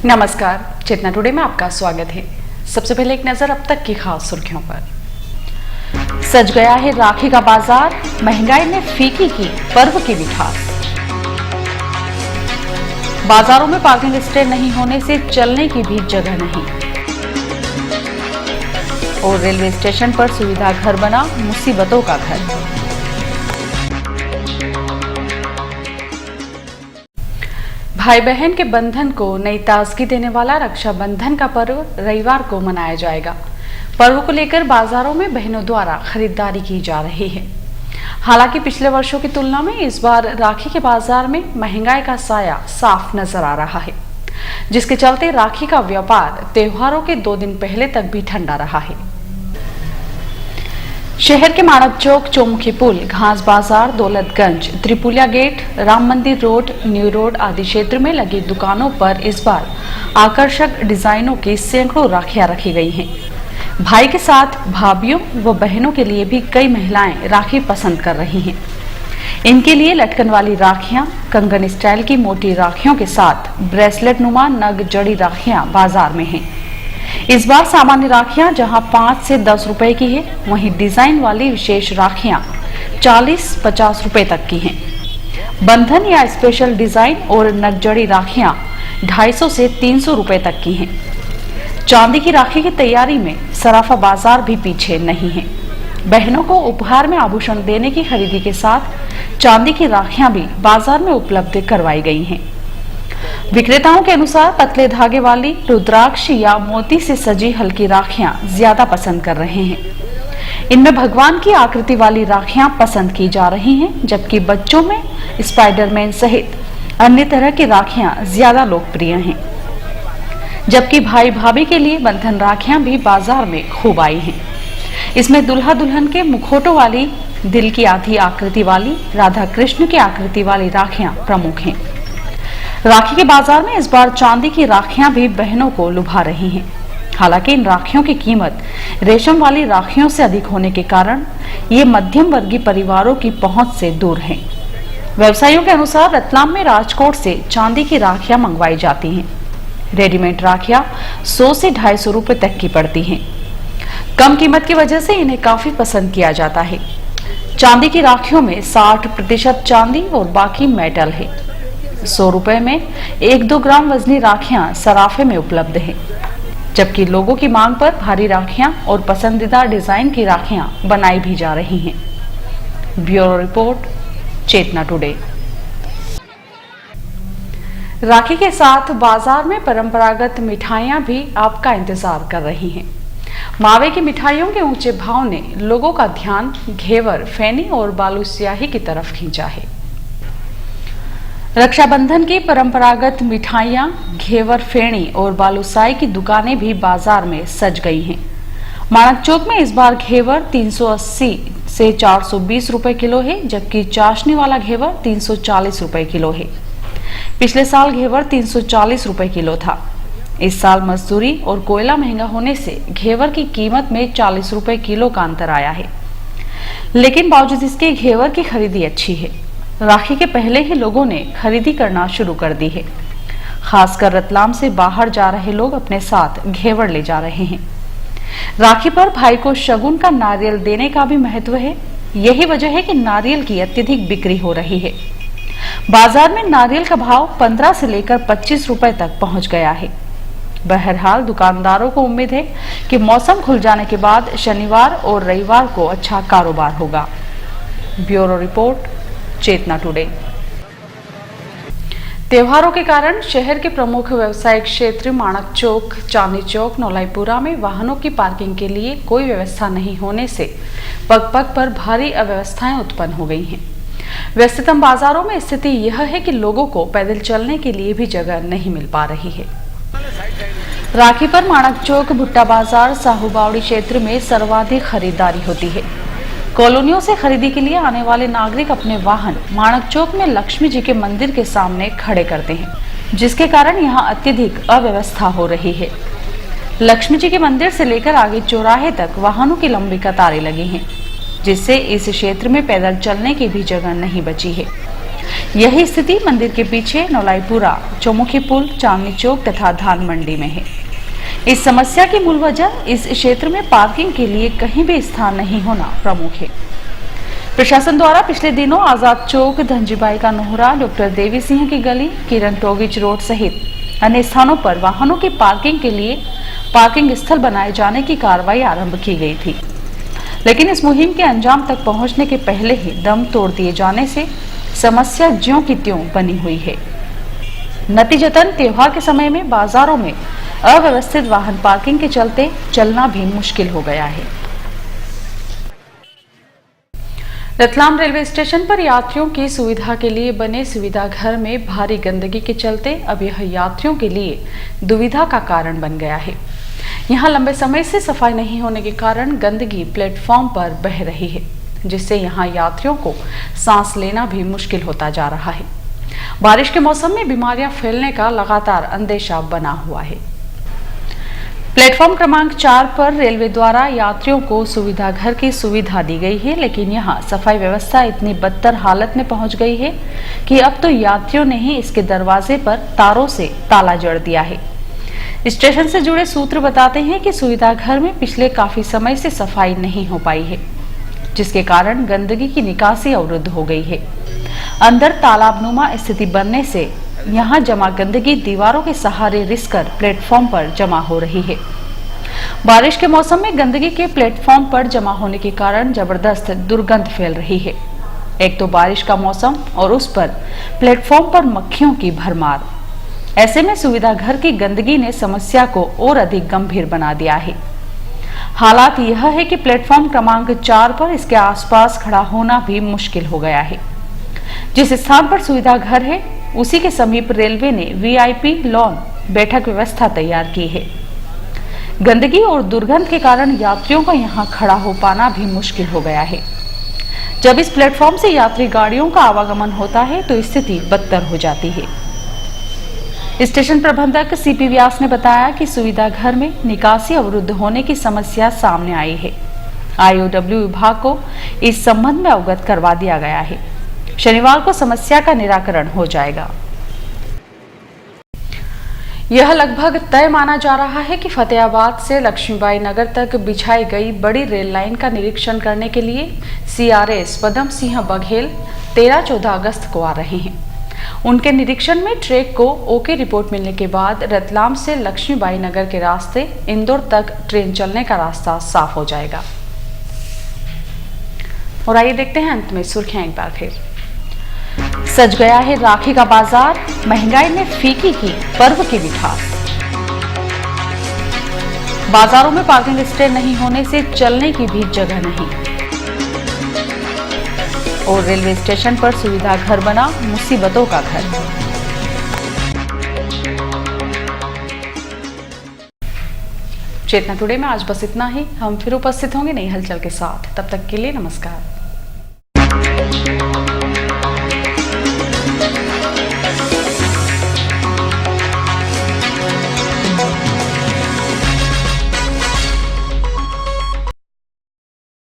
नमस्कार, चेतना टुडे में आपका स्वागत है। सबसे पहले एक नजर अब तक की खास सुर्खियों पर। सज गया है राखी का बाजार, महंगाई ने फीकी की पर्व की मिठास। बाजारों में पार्किंग स्टैंड नहीं होने से चलने की भी जगह नहीं। और रेलवे स्टेशन पर सुविधा घर बना मुसीबतों का घर। भाई बहन के बंधन को नई ताजगी देने वाला रक्षाबंधन का पर्व रविवार को मनाया जाएगा। पर्व को लेकर बाजारों में बहनों द्वारा खरीदारी की जा रही है। हालांकि पिछले वर्षों की तुलना में इस बार राखी के बाजार में महंगाई का साया साफ नजर आ रहा है, जिसके चलते राखी का व्यापार त्योहारों के 2 दिन पहले तक भी ठंडा रहा है। शहर के माणक चौक, चौमुखी पुल, घास बाजार, दौलतगंज, त्रिपुलिया गेट, राम मंदिर रोड, न्यू रोड आदि क्षेत्र में लगी दुकानों पर इस बार आकर्षक डिजाइनों की सैकड़ों राखियां रखी गई हैं। भाई के साथ भाभियों व बहनों के लिए भी कई महिलाएं राखी पसंद कर रही हैं। इनके लिए लटकन वाली राखियां, कंगन स्टाइल की मोटी राखियों के साथ ब्रेसलेट नुमा नग जड़ी राखियां बाजार में हैं। इस बार सामान्य राखियां जहां 5 से 10 रुपए की है, वहीं डिजाइन वाली विशेष राखियां 40-50 रुपए तक की हैं। बंधन या स्पेशल डिजाइन और नगजड़ी राखियां 250 से 300 रुपए तक की हैं। चांदी की राखी की तैयारी में सराफा बाजार भी पीछे नहीं है। बहनों को उपहार में आभूषण देने की खरीदी के साथ चांदी की राखियां भी बाजार में उपलब्ध करवाई गई हैं। विक्रेताओं के अनुसार पतले धागे वाली रुद्राक्ष या मोती से सजी हल्की राखियां ज्यादा पसंद कर रहे हैं। इनमें भगवान की आकृति वाली राखियां पसंद की जा रही हैं, जबकि बच्चों में स्पाइडरमैन सहित अन्य तरह की राखियां ज्यादा लोकप्रिय हैं। जबकि भाई भाभी के लिए बंधन राखियां भी बाजार में खूब आई हैं। इसमें दुल्हा दुल्हन के मुखौटों वाली, दिल की आधी आकृति वाली, राधा कृष्ण की आकृति वाली राखियां प्रमुख हैं। राखी के बाजार में इस बार चांदी की राखियां भी बहनों को लुभा रही हैं। हालांकि इन राखियों की कीमत रेशम वाली राखियों से अधिक होने के कारण ये मध्यम वर्गीय परिवारों की पहुंच से दूर हैं। व्यवसायियों के अनुसार रतलाम में राजकोट से चांदी की राखियां मंगवाई जाती हैं। रेडीमेड राखियां 100 से 250 रुपए तक की पड़ती हैं। कम कीमत की वजह से इन्हें काफी पसंद किया जाता है। चांदी की राखियों में 60% चांदी और बाकी मेटल है। 100 रुपए में 1-2 ग्राम वजनी राखियां सराफे में उपलब्ध है, जबकि लोगों की मांग पर भारी राखियां और पसंदीदा डिजाइन की राखियां बनाई भी जा रही हैं। ब्यूरो रिपोर्ट, चेतना टुडे। राखी के साथ बाजार में परंपरागत मिठाइयां भी आपका इंतजार कर रही हैं। मावे की मिठाइयों के ऊंचे भाव ने लोगों का ध्यान घेवर, फेनी और बालूशाही की तरफ खींचा है। रक्षाबंधन की परंपरागत मिठाइयां, घेवर, फेणी और बालूशाही की दुकानें भी बाजार में सज गई हैं। माणक चौक में इस बार घेवर 380 से 420 रुपए किलो है, जबकि चाशनी वाला घेवर 340 रुपए किलो है। पिछले साल घेवर 340 रुपए किलो था। इस साल मजदूरी और कोयला महंगा होने से घेवर की कीमत में 40 रुपए किलो का अंतर आया है, लेकिन बावजूद इसके घेवर की खरीदी अच्छी है। राखी के पहले ही लोगों ने खरीदी करना शुरू कर दी है। खासकर रतलाम से बाहर जा रहे लोग अपने साथ घेवर ले जा रहे हैं। राखी पर भाई को शगुन का नारियल देने का भी महत्व है। यही वजह है कि नारियल की अत्यधिक बिक्री हो रही है। बाजार में नारियल का भाव 15 से लेकर 25 रुपए तक पहुंच गया है। बहरहाल दुकानदारों को उम्मीद है कि मौसम खुल जाने के बाद शनिवार और रविवार को अच्छा कारोबार होगा। ब्यूरो रिपोर्ट, चेतना टुडे। त्योहारों के कारण शहर के प्रमुख व्यवसायिक क्षेत्र माणक चौक, चांदनी चौक, नौलाईपुरा में वाहनों की पार्किंग के लिए कोई व्यवस्था नहीं होने से पग पग पर भारी अव्यवस्थाएं उत्पन्न हो गई हैं। व्यस्ततम बाजारों में स्थिति यह है कि लोगों को पैदल चलने के लिए भी जगह नहीं मिल पा रही है। राखी पर माणक चौक, भुट्टा बाजार, साहूबावड़ी क्षेत्र में सर्वाधिक खरीदारी होती है। कॉलोनियों से खरीदी के लिए आने वाले नागरिक अपने वाहन माणक चौक में लक्ष्मी जी के मंदिर के सामने खड़े करते हैं, जिसके कारण यहां अत्यधिक अव्यवस्था हो रही है। लक्ष्मी जी के मंदिर से लेकर आगे चौराहे तक वाहनों की लंबी कतारें लगी हैं, जिससे इस क्षेत्र में पैदल चलने की भी जगह नहीं बची है। यही स्थिति मंदिर के पीछे नौलाईपुरा, चौमुखी पुल, चांदनी चौक तथा धान मंडी में है। इस समस्या की मूल वजह इस क्षेत्र में पार्किंग के लिए कहीं भी स्थान नहीं होना प्रमुख है। प्रशासन द्वारा पिछले दिनों आजाद चौक, धनजीबाई का नोहरा, डॉक्टर देवी सिंह की गली, किरण टोगिच रोड सहित अन्य स्थानों पर वाहनों की पार्किंग के लिए पार्किंग स्थल बनाए जाने की कार्रवाई आरंभ की गई थी, लेकिन इस मुहिम के अंजाम तक पहुंचने के पहले ही दम तोड़ दिए जाने से समस्या ज्यों की त्यों बनी हुई है। नतीजतन त्योहार के समय में बाजारों में अव्यवस्थित वाहन पार्किंग के चलते चलना भी मुश्किल हो गया है। रतलाम रेलवे स्टेशन पर यात्रियों की सुविधा के लिए बने सुविधा घर में भारी गंदगी के चलते अब यह यात्रियों के लिए दुविधा का कारण बन गया है। यहाँ लंबे समय से सफाई नहीं होने के कारण गंदगी प्लेटफॉर्म पर बह रही है, जिससे यहाँ यात्रियों को सांस लेना भी मुश्किल होता जा रहा है। बारिश के मौसम में बीमारियां फैलने का लगातार अंदेशा बना हुआ है। प्लेटफॉर्म क्रमांक 4 पर रेलवे द्वारा यात्रियों को सुविधा घर की सुविधा दी गई है, लेकिन यहाँ सफाई व्यवस्था इतनी बदतर हालत में पहुंच गई है कि अब तो यात्रियों ने ही इसके दरवाजे पर तारों से ताला जड़ दिया है। स्टेशन से जुड़े सूत्र बताते हैं कि सुविधा घर में पिछले काफी समय से सफाई नहीं हो पाई है, जिसके कारण गंदगी की निकासी अवरुद्ध हो गई है। अंदर तालाबनुमा स्थिति बनने से यहाँ जमा गंदगी दीवारों के सहारे रिसकर प्लेटफॉर्म पर जमा हो रही है। बारिश के मौसम में गंदगी के प्लेटफॉर्म पर जमा होने के कारण जबरदस्त दुर्गंध फैल रही है। एक तो बारिश का मौसम और उस पर प्लेटफॉर्म पर मक्खियों की भरमार। ऐसे में सुविधा घर की गंदगी ने समस्या को और अधिक गंभीर बना दिया है। हालात यह है कि प्लेटफॉर्म क्रमांक 4 पर इसके आसपास खड़ा होना भी मुश्किल हो गया है। जिस स्थान पर सुविधा घर है उसी के समीप रेलवे ने वीआईपी लॉन बैठक व्यवस्था तैयार की है। गंदगी और दुर्गंध के कारण यात्रियों को यहां खड़ा हो पाना भी मुश्किल हो गया है। जब इस प्लेटफॉर्म से यात्री गाड़ियों का आवागमन होता है तो स्थिति बदतर हो जाती है। स्टेशन प्रबंधक सीपी व्यास ने बताया कि सुविधा घर में निकासी अवरुद्ध होने की समस्या सामने आई है। आईओडब्ल्यू विभाग को इस संबंध में अवगत करवा दिया गया है। शनिवार को समस्या का निराकरण हो जाएगा। यह लगभग तय माना जा रहा है कि फतेहाबाद से लक्ष्मीबाई नगर तक बिछाई गई बड़ी रेल लाइन का निरीक्षण करने के लिए सीआरएस पदम सिंह बघेल 13-14 अगस्त को आ रहे हैं। उनके निरीक्षण में ट्रैक को ओके रिपोर्ट मिलने के बाद रतलाम से लक्ष्मीबाई नगर के रास्ते इंदौर तक ट्रेन चलने का रास्ता साफ हो जाएगा। और आइए देखते हैं अंत में सुर्खियां एक बार फिर। सज गया है राखी का बाजार, महंगाई ने फीकी की पर्व की मिठास। बाजारों में पार्किंग स्टैंड नहीं होने से चलने की भी जगह नहीं। और रेलवे स्टेशन पर सुविधा घर बना मुसीबतों का घर। चेतना टुडे में आज बस इतना ही। हम फिर उपस्थित होंगे नई हलचल के साथ। तब तक के लिए नमस्कार।